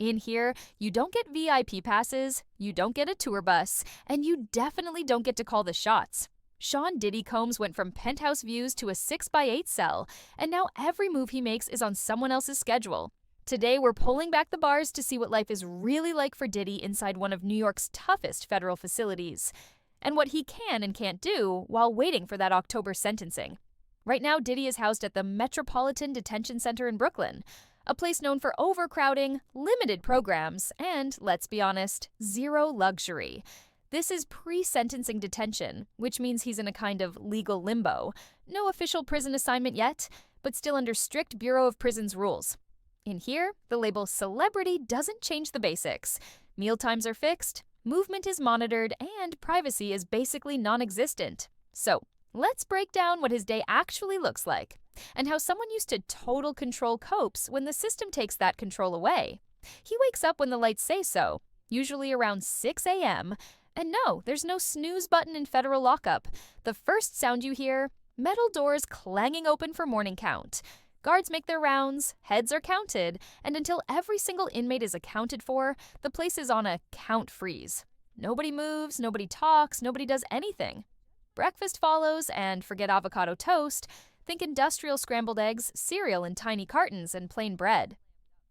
In here, you don't get VIP passes, you don't get a tour bus, and you definitely don't get to call the shots. Sean Diddy Combs went from penthouse views to a 6x8 cell, and now every move he makes is on someone else's schedule. Today, we're pulling back the bars to see what life is really like for Diddy inside one of New York's toughest federal facilities, and what he can and can't do while waiting for that October sentencing. Right now, Diddy is housed at the Metropolitan Detention Center in Brooklyn, a place known for overcrowding, limited programs, and, let's be honest, zero luxury. This is pre-sentencing detention, which means he's in a kind of legal limbo. No official prison assignment yet, but still under strict Bureau of Prisons rules. In here, the label celebrity doesn't change the basics. Mealtimes are fixed, movement is monitored, and privacy is basically non-existent. So, let's break down what his day actually looks like, and how someone used to total control copes when the system takes that control away. He wakes up when the lights say so, usually around 6 a.m., and no, there's no snooze button in federal lockup. The first sound you hear, metal doors clanging open for morning count. Guards make their rounds, heads are counted, and until every single inmate is accounted for, the place is on a count freeze. Nobody moves, nobody talks, nobody does anything. Breakfast follows, and forget avocado toast, think industrial scrambled eggs, cereal in tiny cartons, and plain bread.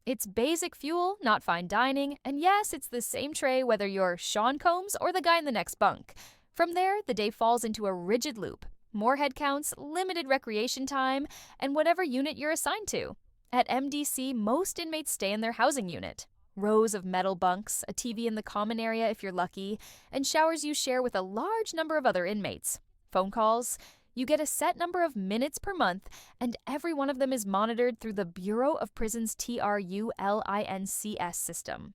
It's basic fuel, not fine dining, and yes, it's the same tray whether you're Sean Combs or the guy in the next bunk. From there, the day falls into a rigid loop. More head counts, limited recreation time, and whatever unit you're assigned to. At MDC, most inmates stay in their housing unit. Rows of metal bunks, a TV in the common area if you're lucky, and showers you share with a large number of other inmates. Phone calls. You get a set number of minutes per month, and every one of them is monitored through the Bureau of Prisons TRULINCS system.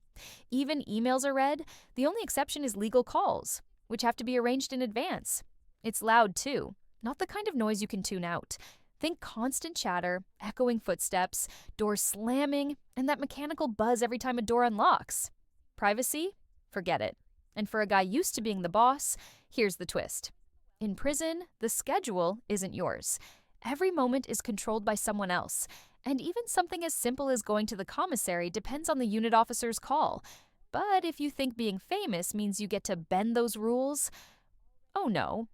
Even emails are read. The only exception is legal calls, which have to be arranged in advance. It's loud, too. Not the kind of noise you can tune out. Think constant chatter, echoing footsteps, doors slamming, and that mechanical buzz every time a door unlocks. Privacy? Forget it. And for a guy used to being the boss, here's the twist. In prison, the schedule isn't yours. Every moment is controlled by someone else, and even something as simple as going to the commissary depends on the unit officer's call. But if you think being famous means you get to bend those rules, oh no.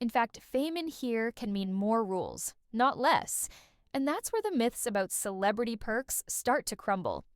In fact, fame in here can mean more rules, not less. And that's where the myths about celebrity perks start to crumble.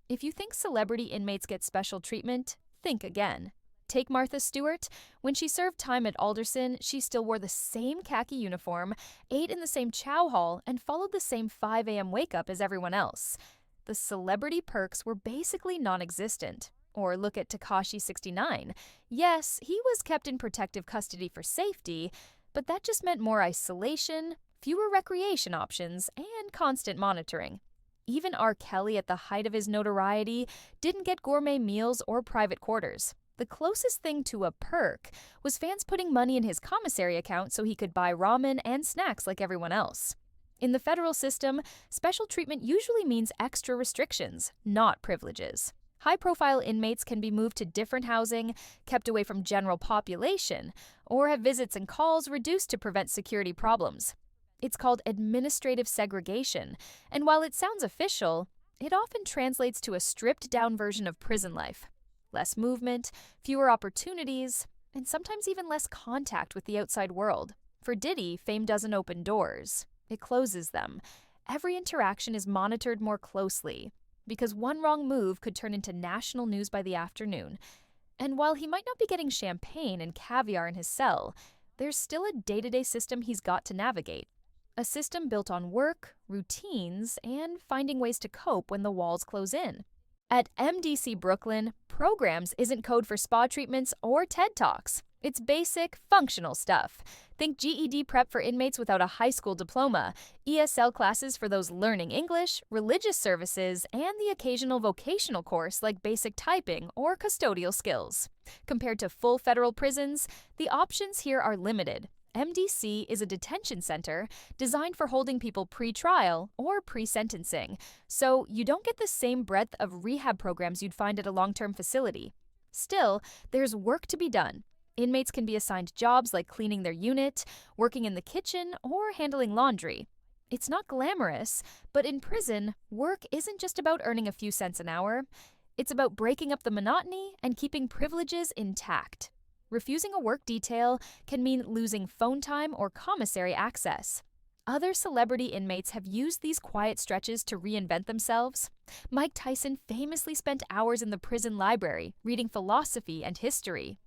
If you think celebrity inmates get special treatment, think again. Take Martha Stewart. When she served time at Alderson, she still wore the same khaki uniform, ate in the same chow hall, and followed the same 5 a.m. wake-up as everyone else. The celebrity perks were basically non-existent. Or look at Tekashi 69. Yes, he was kept in protective custody for safety, but that just meant more isolation, fewer recreation options, and constant monitoring. Even R. Kelly, at the height of his notoriety, didn't get gourmet meals or private quarters. The closest thing to a perk was fans putting money in his commissary account so he could buy ramen and snacks like everyone else. In the federal system, special treatment usually means extra restrictions, not privileges. High-profile inmates can be moved to different housing, kept away from general population, or have visits and calls reduced to prevent security problems. It's called administrative segregation, and while it sounds official, it often translates to a stripped-down version of prison life. Less movement, fewer opportunities, and sometimes even less contact with the outside world. For Diddy, fame doesn't open doors. It closes them. Every interaction is monitored more closely, because one wrong move could turn into national news by the afternoon. And while he might not be getting champagne and caviar in his cell, there's still a day-to-day system he's got to navigate. A system built on work, routines, and finding ways to cope when the walls close in. At MDC Brooklyn, programs isn't code for spa treatments or TED Talks. It's basic, functional stuff. Think GED prep for inmates without a high school diploma, ESL classes for those learning English, religious services, and the occasional vocational course like basic typing or custodial skills. Compared to full federal prisons, the options here are limited. MDC is a detention center designed for holding people pre-trial or pre-sentencing, so you don't get the same breadth of rehab programs you'd find at a long-term facility. Still, there's work to be done. Inmates can be assigned jobs like cleaning their unit, working in the kitchen, or handling laundry. It's not glamorous, but in prison, work isn't just about earning a few cents an hour. It's about breaking up the monotony and keeping privileges intact. Refusing a work detail can mean losing phone time or commissary access. Other celebrity inmates have used these quiet stretches to reinvent themselves. Mike Tyson famously spent hours in the prison library reading philosophy and history.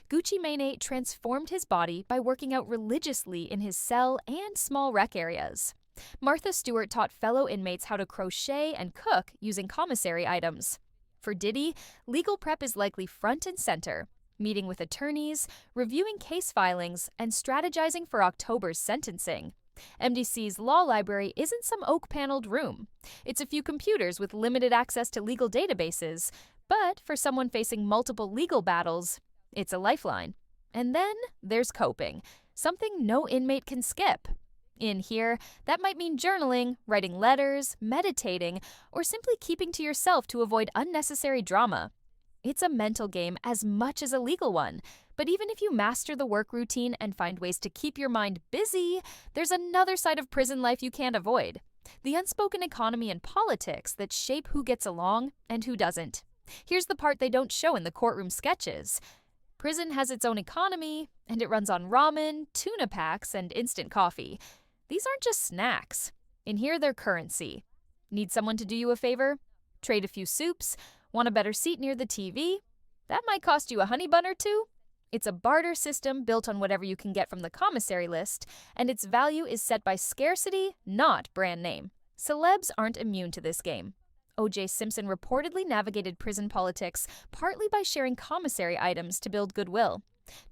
Gucci Mane transformed his body by working out religiously in his cell and small rec areas. Martha Stewart taught fellow inmates how to crochet and cook using commissary items. For Diddy, legal prep is likely front and center, meeting with attorneys, reviewing case filings, and strategizing for October's sentencing. MDC's law library isn't some oak-paneled room. It's a few computers with limited access to legal databases, but for someone facing multiple legal battles, it's a lifeline. And then there's coping, something no inmate can skip. In here, that might mean journaling, writing letters, meditating, or simply keeping to yourself to avoid unnecessary drama. It's a mental game as much as a legal one, but even if you master the work routine and find ways to keep your mind busy, there's another side of prison life you can't avoid. The unspoken economy and politics that shape who gets along and who doesn't. Here's the part they don't show in the courtroom sketches. Prison has its own economy, and it runs on ramen, tuna packs, and instant coffee. These aren't just snacks. In here, they're currency. Need someone to do you a favor? Trade a few soups? Want a better seat near the TV? That might cost you a honey bun or two. It's a barter system built on whatever you can get from the commissary list, and its value is set by scarcity, not brand name. Celebs aren't immune to this game. O.J. Simpson reportedly navigated prison politics partly by sharing commissary items to build goodwill.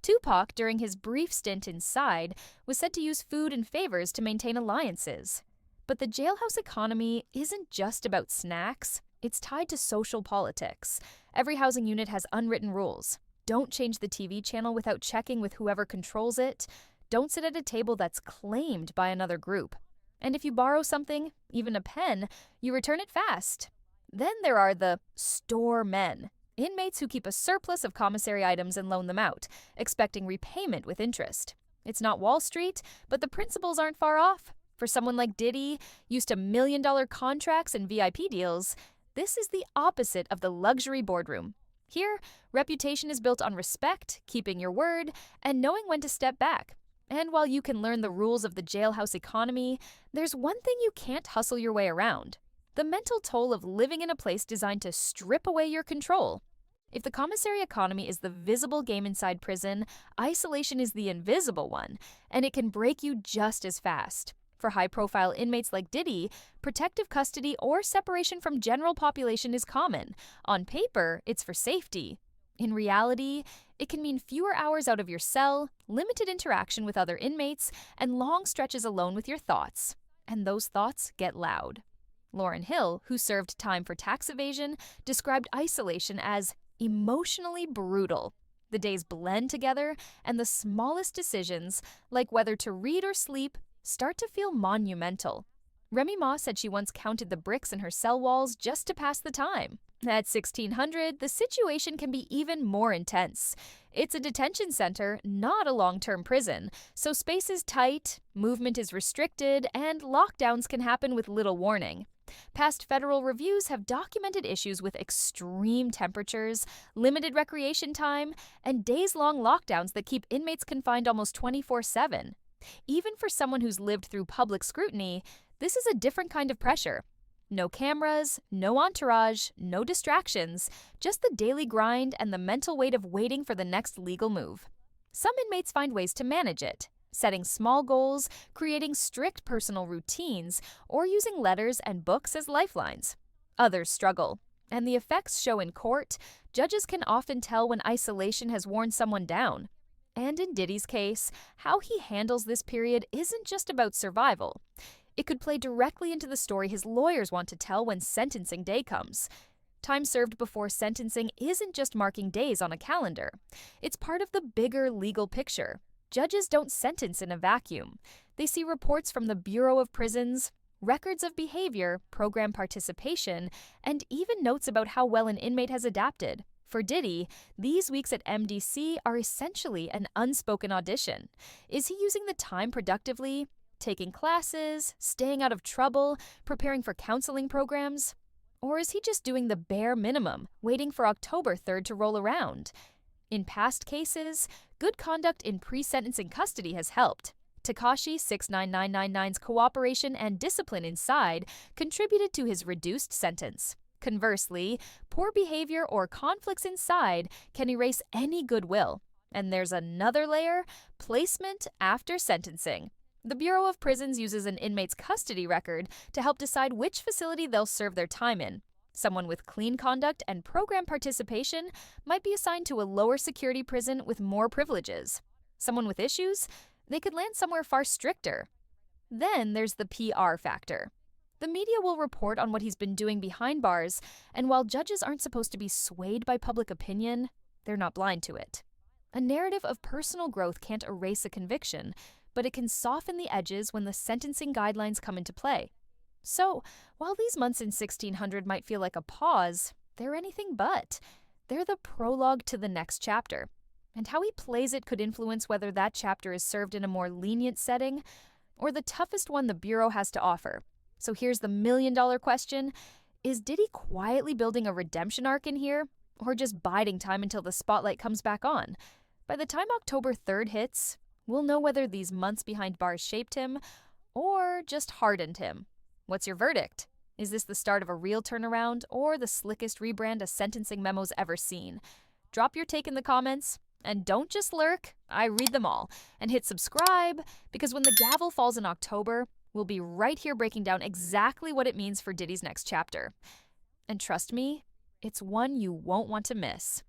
Tupac, during his brief stint inside, was said to use food and favors to maintain alliances. But the jailhouse economy isn't just about snacks. It's tied to social politics. Every housing unit has unwritten rules. Don't change the TV channel without checking with whoever controls it. Don't sit at a table that's claimed by another group. And if you borrow something, even a pen, you return it fast. Then there are the store men, inmates who keep a surplus of commissary items and loan them out, expecting repayment with interest. It's not Wall Street, but the principles aren't far off. For someone like Diddy, used to million-dollar contracts and VIP deals, this is the opposite of the luxury boardroom. Here, reputation is built on respect, keeping your word, and knowing when to step back. And while you can learn the rules of the jailhouse economy, there's one thing you can't hustle your way around: the mental toll of living in a place designed to strip away your control. If the commissary economy is the visible game inside prison, isolation is the invisible one, and it can break you just as fast. For high-profile inmates like Diddy, protective custody or separation from general population is common. On paper, it's for safety. In reality, it can mean fewer hours out of your cell, limited interaction with other inmates, and long stretches alone with your thoughts. And those thoughts get loud. Lauryn Hill, who served time for tax evasion, described isolation as emotionally brutal. The days blend together, and the smallest decisions, like whether to read or sleep, start to feel monumental. Remy Ma said she once counted the bricks in her cell walls just to pass the time. At 1600, the situation can be even more intense. It's a detention center, not a long-term prison, so space is tight, movement is restricted, and lockdowns can happen with little warning. Past federal reviews have documented issues with extreme temperatures, limited recreation time, and days-long lockdowns that keep inmates confined almost 24/7. Even for someone who's lived through public scrutiny, this is a different kind of pressure. No cameras, no entourage, no distractions, just the daily grind and the mental weight of waiting for the next legal move. Some inmates find ways to manage it, setting small goals, creating strict personal routines, or using letters and books as lifelines. Others struggle, and the effects show in court. Judges can often tell when isolation has worn someone down. And in Diddy's case, how he handles this period isn't just about survival. It could play directly into the story his lawyers want to tell when sentencing day comes. Time served before sentencing isn't just marking days on a calendar. It's part of the bigger legal picture. Judges don't sentence in a vacuum. They see reports from the Bureau of Prisons, records of behavior, program participation, and even notes about how well an inmate has adapted. For Diddy, these weeks at MDC are essentially an unspoken audition. Is he using the time productively? Taking classes, staying out of trouble, preparing for counseling programs? Or is he just doing the bare minimum, waiting for October 3rd to roll around? In past cases, good conduct in pre-sentencing custody has helped. Tekashi 69999's cooperation and discipline inside contributed to his reduced sentence. Conversely, poor behavior or conflicts inside can erase any goodwill. And there's another layer: placement after sentencing. The Bureau of Prisons uses an inmate's custody record to help decide which facility they'll serve their time in. Someone with clean conduct and program participation might be assigned to a lower security prison with more privileges. Someone with issues? They could land somewhere far stricter. Then there's the PR factor. The media will report on what he's been doing behind bars, and while judges aren't supposed to be swayed by public opinion, they're not blind to it. A narrative of personal growth can't erase a conviction, but it can soften the edges when the sentencing guidelines come into play. So, while these months in 1600 might feel like a pause, they're anything but. They're the prologue to the next chapter. And how he plays it could influence whether that chapter is served in a more lenient setting or the toughest one the Bureau has to offer. So here's the million-dollar question: is Diddy quietly building a redemption arc in here, or just biding time until the spotlight comes back on? By the time October 3rd hits, we'll know whether these months behind bars shaped him or just hardened him. What's your verdict? Is this the start of a real turnaround or the slickest rebrand a sentencing memo's ever seen? Drop your take in the comments. And don't just lurk, I read them all. And hit subscribe, because when the gavel falls in October, we'll be right here breaking down exactly what it means for Diddy's next chapter. And trust me, it's one you won't want to miss.